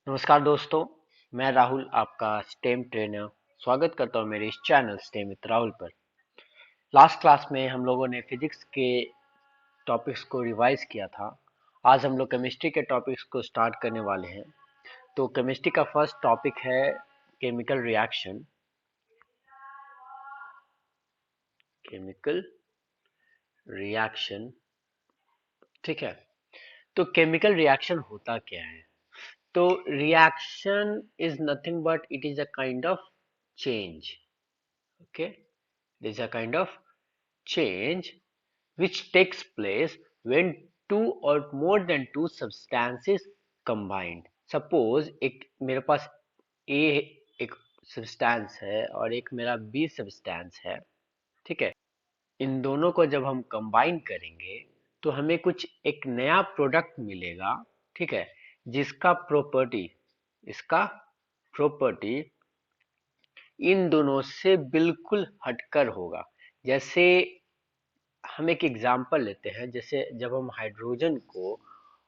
नमस्कार दोस्तों, मैं राहुल आपका स्टेम ट्रेनर स्वागत करता हूं मेरे इस चैनल स्टेम विद राहुल पर। लास्ट क्लास में हम लोगों ने फिजिक्स के टॉपिक्स को रिवाइज किया था। आज हम लोग केमिस्ट्री के टॉपिक्स को स्टार्ट करने वाले हैं। तो केमिस्ट्री का फर्स्ट टॉपिक है केमिकल रिएक्शन। केमिकल रिएक्शन, ठीक है। तो केमिकल रिएक्शन होता क्या है? तो reaction is nothing but it is a kind of change. Okay, it is a kind of change which takes place when two or more than two substances combined. Suppose एक मेरे पास A एक substance है और एक मेरा B substance है, ठीक है। इन दोनों को जब हम कंबाइन करेंगे तो हमें कुछ एक नया प्रोडक्ट मिलेगा, ठीक है, जिसका प्रॉपर्टी, इसका प्रॉपर्टी इन दोनों से बिल्कुल हटकर होगा। जैसे हम एक एग्जांपल लेते हैं, जैसे जब हम हाइड्रोजन को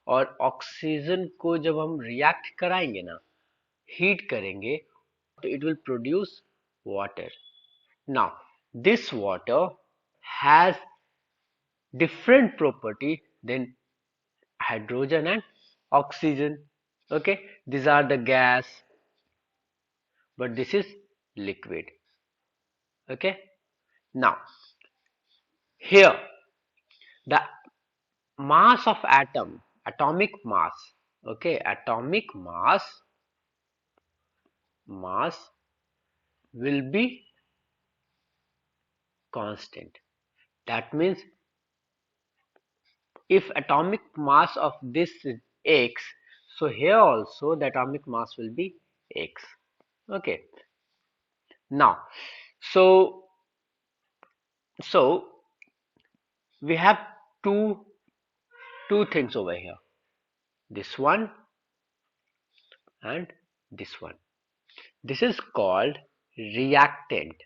और ऑक्सीजन को जब हम रिएक्ट कराएंगे ना, हीट करेंगे, तो it will produce water. Now this water has different property than hydrogen and oxygen. Okay, these are the gas, but this is liquid. Okay, now here the mass of atom, atomic mass, okay, atomic mass will be constant. That means if atomic mass of this is x, so here also the atomic mass will be x. Okay, now so so we have two things over here, this one and this one. This is called reactant,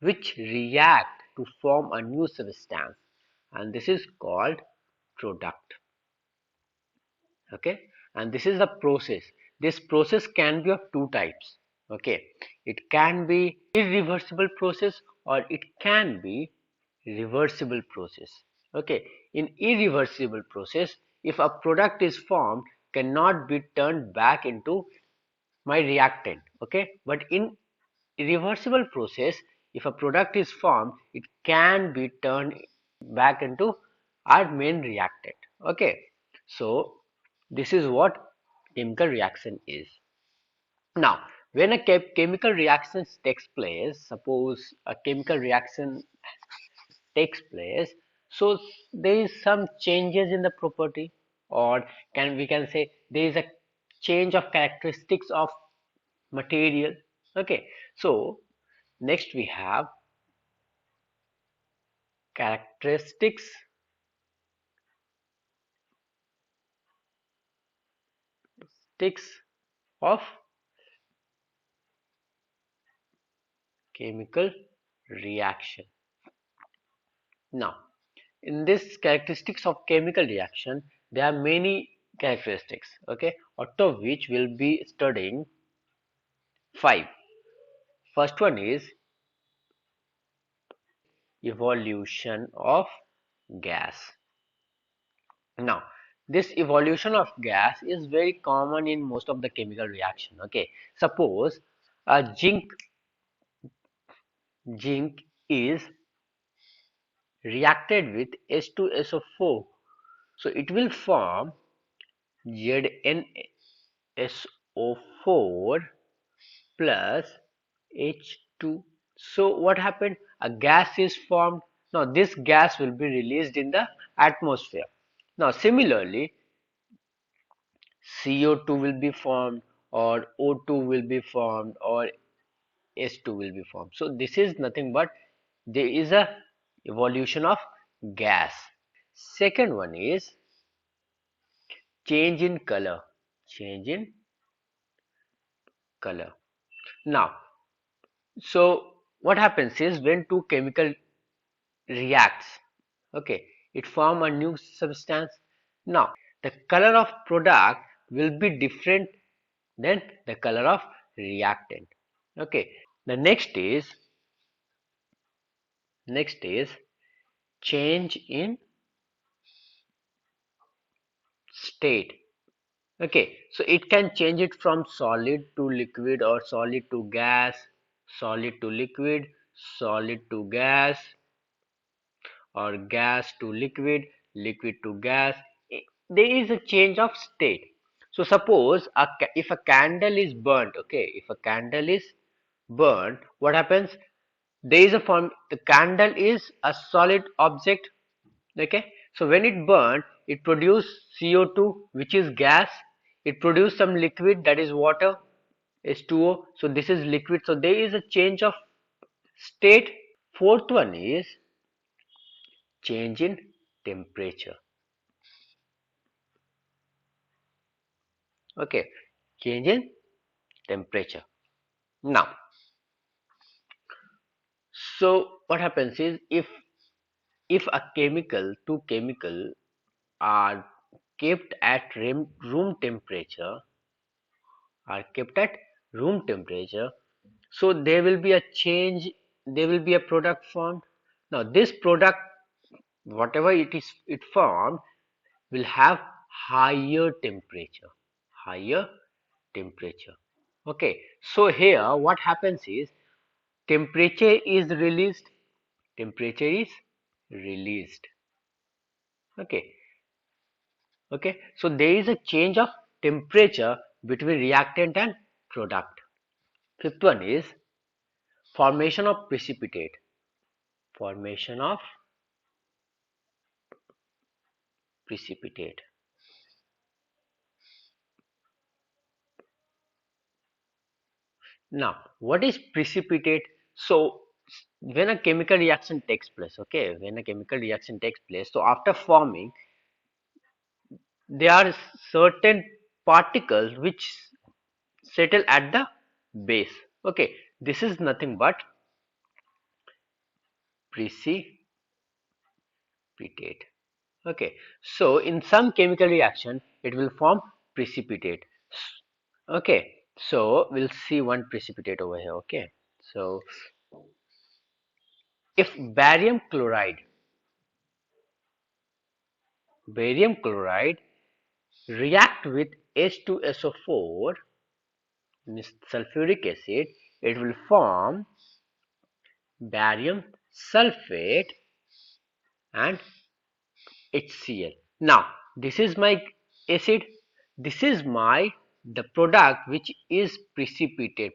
which react to form a new substance, and this is called product. Okay, and this is the process. This process can be of two types. Okay, it can be irreversible process or it can be reversible process. Okay, in irreversible process, if a product is formed, cannot be turned back into my reactant. Okay, but in reversible process, if a product is formed, it can be turned back into our main reactant. Okay, so this is what chemical reaction is. Now when a chemical reaction takes place, suppose a chemical reaction takes place, so there is some changes in the property, or we can say there is a change of characteristics of material. Okay, so next we have characteristics of chemical reaction. Now in this characteristics of chemical reaction, there are many characteristics, okay, out of which we'll be studying five. First one is evolution of gas. Now this evolution of gas is very common in most of the chemical reaction. Okay, suppose zinc is reacted with H2SO4, so it will form ZnSO4 plus H2. So what happened? A gas is formed. Now this gas will be released in the atmosphere. Now similarly, CO2 will be formed, or O2 will be formed, or S2 will be formed. So this is nothing but there is a evolution of gas. Second one is change in color. Change in color. Now, so what happens is when two chemical reacts, okay, it form a new substance. Now the color of product will be different then the color of reactant. Okay, the next is change in state. Okay, so it can change it from solid to liquid or solid to gas, solid to liquid, solid to gas, or gas to liquid, liquid to gas. There is a change of state. So suppose if a candle is burnt, okay, if a candle is burnt, what happens? There is a form. The candle is a solid object, okay. So when it burnt, it produced CO2, which is gas. It produced some liquid, that is water, H2O. So this is liquid. So there is a change of state. Fourth one is change in temperature. Okay, change in temperature. Now, so what happens is if a chemical, two chemical are kept at room temperature, are kept at room temperature, so there will be a change, there will be a product formed. Now this product, whatever it formed, will have higher temperature, higher temperature. Okay, so here what happens is temperature is released, temperature is released. Okay, okay, so there is a change of temperature between reactant and product. Fifth one is formation of precipitate, formation of precipitate. Now what is precipitate? So when a chemical reaction takes place, okay, when a chemical reaction takes place, so after forming there are certain particles which settle at the base. Okay, this is nothing but precipitate. Okay, so in some chemical reaction it will form precipitate. Okay, so we'll see one precipitate over here. Okay, so if barium chloride react with H2SO4, means sulfuric acid, it will form barium sulfate and HCl. Now this is my acid, this is my the product which is precipitate.